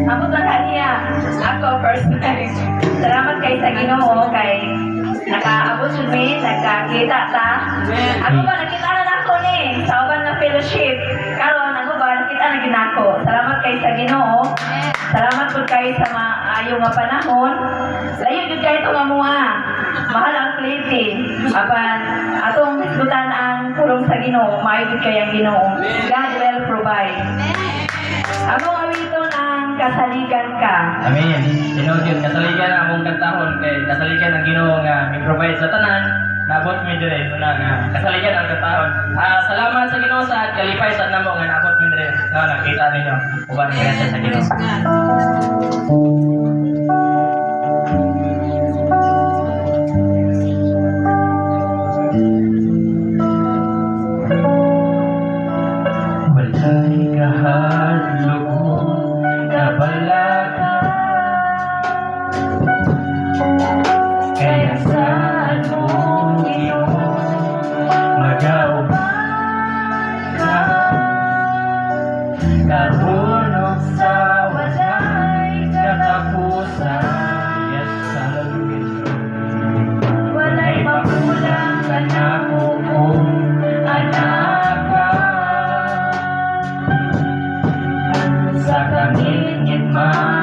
Ako sa kanya. Ako personally. Salamat kay sa Ginoo kay nakaabot yun mi, nagkakita ta. Ako ba, nakita na ako ni sa uban na fellowship. Karon ako ba, nakita na ginako. Salamat kay sa Ginoo. Salamat po kayo sa maayo nga panahon. Layo yun kayo ito nga mga. Mahal ang plating. Apan, atong isgutan ang pulong sa Ginoo. Maayo yun kayo ang Ginoo. God will provide. Ako awiton ang kasaligan ka. Amen. Tinuod yun, kasaligan ang among kantahon kay kasaligan ang Ginoo nga mi-provide sa tanan. Nabot mi dire una nga kasaligan ang kantahon. Salamat sa Ginoo sa kalipay sa namo nga nabot mi dire. Nga nakita ninyo uban nga sa Ginoo. Walay kahadlok na balaka kaya saan mo ito magauban ka kahulog sa walay katapusan. Yes, hallelujah. Walay magulang ka na kung anak ka sa kamingin man